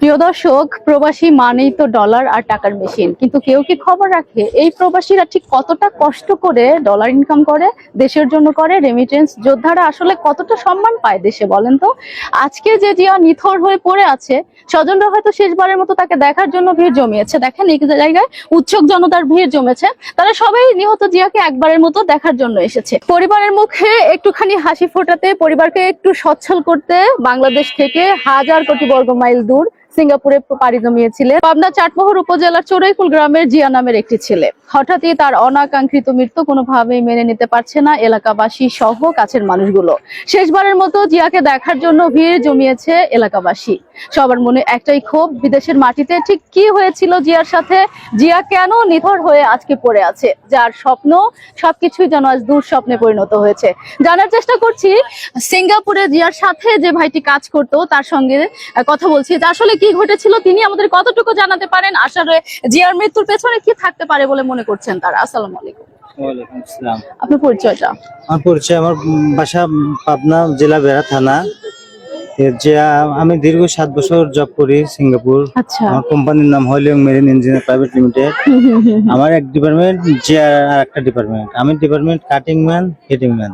প্রিয় দর্শক, প্রবাসী মানেই তো ডলার আর টাকার মেশিন, কিন্তু কেউ কি খবর রাখে এই প্রবাসীরা ঠিক কতটা কষ্ট করে ডলার ইনকাম করে, দেশের জন্য করে রেমিটেন্স যোদ্ধারা আসলে কতটা সম্মান পায় দেশে, বলেন তো? আজকে যে জিয়া নিথর হয়ে পড়ে আছে, স্বজনরা হয়তো শেষবারের মতো তাকে দেখার জন্য ভিড় জমিয়েছে। দেখেন এই জায়গায় উৎসুক জনতার ভিড় জমেছে, তারা সবাই নিহত জিয়াকে একবারের মতো দেখার জন্য এসেছে। পরিবারের মুখে একটুখানি হাসি ফোটাতে, পরিবারকে একটু সচ্ছল করতে বাংলাদেশ থেকে হাজার কোটি বর্গ মাইল দূর সিঙ্গাপুরে পাড়ি জমিয়েছিলেন পাবনা চাটমোহর উপজেলার চোরাইকুল গ্রামের জিয়া নামের একটি ছেলে। হঠাৎই তার অনাকাঙ্ক্ষিত মৃত্যু কোনোভাবেই মেনে নিতে পারছে না এলাকাবাসী সহ কাছের মানুষগুলো। শেষবারের মতো জিয়াকে দেখার জন্য ভিড় জমিয়েছে এলাকাবাসী। সবার মনে একটাই ক্ষোভ, বিদেশের মাটিতে ঠিক কি হয়েছিল জিয়ার সাথে, জিয়া কেন নিথর হয়ে আজকে পড়ে আছে, যার স্বপ্ন সবকিছুই যেন আজ দুঃস্বপ্নে পরিণত হয়েছে। জানার চেষ্টা করছি সিঙ্গাপুরে জিয়ার সাথে যে ভাইটি কাজ করতো তার সঙ্গে কথা বলছি, যে আসলে কি ঘটেছিল, তিনি আমাদের কতটুকু জানাতে পারেন, আসলে জিয়ার মৃত্যুর পেছনে কি থাকতে পারে বলে মনে করছেন তারা। আসসালামু আলাইকুম। ওয়ালাইকুম আসসালাম। আপনার পরিচয়টা? আমার বাসা পাবনা জেলা বেড়া থানা। আমি দীর্ঘ 7 বছর জব করি সিঙ্গাপুর। আচ্ছা। আমার কোম্পানির নাম Holling Marine Engineer Private Limited. আমার এক ডিপার্টমেন্ট, জিয়া আর একটা ডিপার্টমেন্ট। আমি department cutting man, heating man,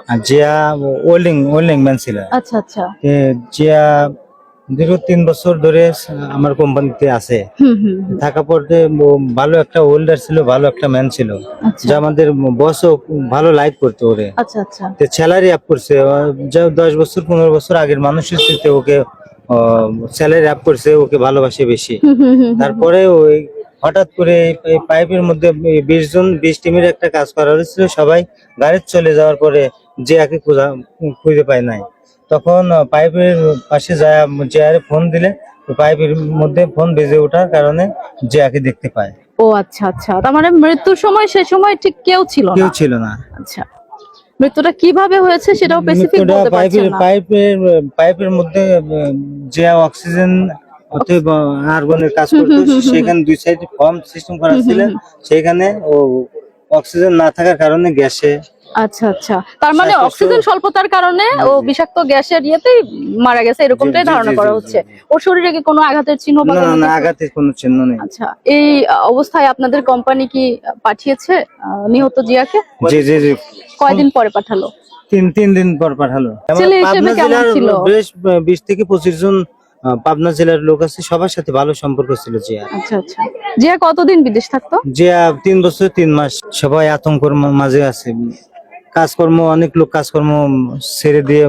আর জিয়া ওয়েল্ডিং ম্যান ছিল। আচ্ছা আচ্ছা। জিয়া দীর্ঘ 3 বছর ধরে আমার কোম্পানিতে আছে। থাকা পড়তে ভালো একটা ওয়েল্ডার ছিল, ভালো একটা ম্যান ছিল, যা আমাদের বসও ভালো লাইক করতো ওরে। আচ্ছা আচ্ছা। স্যালারি আপ করছে, যা 10 বছর 15 বছর আগের মানুষের সাথে ওকে স্যালারি আপ করছে, ওকে ভালোবাসে বেশি। তারপরে ওই হঠাৎ করে এই পাইপের মধ্যে 20 টিমের একটা কাজ করা হয়েছিল, সবাই গাড়ি চলে যাওয়ার পরে জিয়াকে খুঁজে পায় নাই। তখন পাইপের পাশে যায় জিয়ারে ফোন দিলে পাইপের মধ্যে ফোন বেজে ওঠার কারণে জিয়াকে দেখতে পায়। ও আচ্ছা আচ্ছা, তার মানে মৃত্যুর সময় সে সময় ঠিক কেউ ছিল না? আচ্ছা, মৃত্যুটা কিভাবে হয়েছে সেটাও স্পেসিফিক বলতে পারছেন না? পাইপের মধ্যে যে অক্সিজেন অথবা আর্গনের কাজ করতো, সেখানে 2 সাইডে পাম্প সিস্টেম করা ছিল, সেখানে ও অক্সিজেন না থাকার কারণে গ্যাসে। আচ্ছা আচ্ছা, তার মানে অক্সিজেন স্বল্পতার কারণে ও বিষাক্ত গ্যাসের ইয়েতেই মারা গেছে, এরকমটাই ধারণা করা হচ্ছে। ওর শরীরে কি কোনো আঘাতের চিহ্ন? না, আঘাতের কোনো চিহ্ন নেই। আচ্ছা, এই অবস্থায় আপনাদের কোম্পানি কি পাঠিয়েছে নিহত জিয়াকে? জি জি জি। কয়দিন পরে পাঠালো? 3 দিন পর পাঠালো। পাবনা জেলার বেশ 20 থেকে 25 জন পাবনা জেলার লোক আছে, সবার সাথে ভালো সম্পর্ক ছিল জিয়া। আচ্ছা আচ্ছা। জিয়া কতদিন বিদেশ থাকতো? জিয়া 3 বছর 3 মাস। সবাই আতঙ্কের মাঝে আছে। কাজকর্ম, অনেক লোক কাজকর্ম ছেড়ে দিয়ে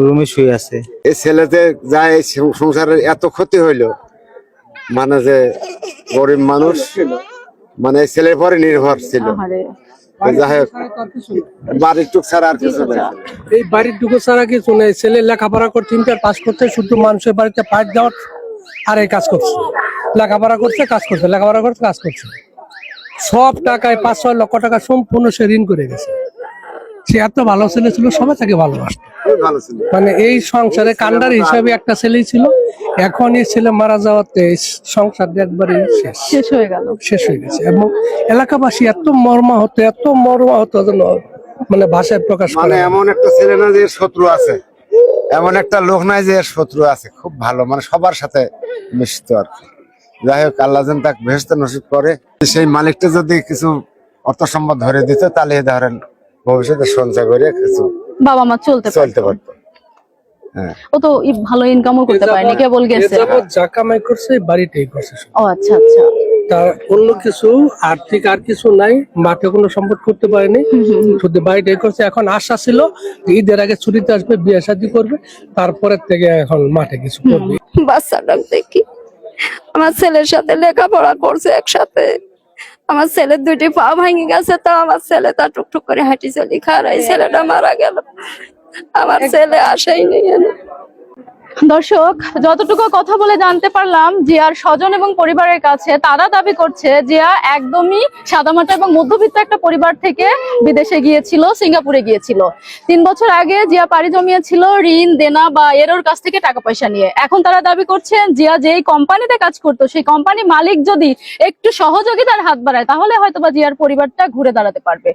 রুমে শুয়ে আছে। এই ছেলেতে যা এই সংসারের এত ক্ষতি হইলো, মানে যে গরিব মানুষ, মানে ছেলের পরে নির্ভর ছিল। যাই হোক, বাড়ির টুক ছাড়া আর কিছু নেই। এই বাড়ির টুকু ছাড়া কিছু নেই। ছেলে লেখাপড়া করতে, ইন্টার পাস করতে, শুধু মানুষের বাড়িতে পাঠ দেওয়ার আর এই কাজ করছে। লেখাপড়া করছে, কাজ করছে, লেখাপড়া করছে, কাজ করছে। সব টাকায় 5-6 লক্ষ টাকা সম্পূর্ণ সে ঋণ করে গেছে। সে এত ভালো ছেলে ছিল, সবাই তাকে ভালোবাসতো। মানে এই সংসারে কান্ডার হিসাবে একটা ছেলেই ছিল। এখন এই ছেলে মারা যাওয়াতে সংসার একবারে শেষ হয়ে গেছে। এবং এলাকাবাসী এত মর্মাহত যেন মানে ভাষায় প্রকাশ করে। মানে এমন একটা ছেলে না যে শত্রু আছে, এমন একটা লোক নাই যে শত্রু আছে। খুব ভালো, মানে সবার সাথে মিশত আর কি। যাই হোক, আল্লাহ যেন তাকে বেহেশত নসিব করে। সেই মালিকটা যদি কিছু অর্থ সম্পদ ধরে দিত, তাহলে ধরেন ভবিষ্যতে সঞ্চয় করে কিছু বাবা মা চলতে পারতো। ও তো ভালো ইনকামও করতে পারেনি, কেবল গেছে। যা কামাই করছে বাড়িটাই করছে। ও আচ্ছা আচ্ছা। তার অন্য কিছু আর্থিক আর কিছু নাই, মাঠে কোনো সম্পদ করতে পারেনি, শুধু বাড়িটাই করছে। এখন আশা ছিল ঈদের আগে ছুটিতে আসবে, বিয়ে শাদী করবে, তারপরের থেকে এখন মাঠে কিছু করবে। বাচ্চাটা দেখি, আমার ছেলের সাথে লেখাপড়া করছে একসাথে। আমার ছেলের 2টি পা ভেঙে গেছে, তো আমার ছেলে তা টুকটুক করে হাঁটি চলি খারাই, ছেলেটা মারা গেল। আমার ছেলে আসেই নেই। দর্শক, যতটুকু কথা বলে জানতে পারলাম জিয়ার স্বজন এবং পরিবারের কাছে, তারা দাবি করছে জিয়া একদমই সাদামাটা এবং মধ্যবিত্ত একটা পরিবার থেকে বিদেশে গিয়েছিল, সিঙ্গাপুরে গিয়েছিল। 3 বছর আগে জিয়া পাড়ি জমিয়েছিল ঋণ দেনা বা এরোর কাছ থেকে টাকা পয়সা নিয়ে। এখন তারা দাবি করছেন জিয়া যেই কোম্পানিতে কাজ করতো, সেই কোম্পানি মালিক যদি একটু সহযোগিতার হাত বাড়ায়, তাহলে হয়তোবা জিয়ার পরিবারটা ঘুরে দাঁড়াতে পারবে।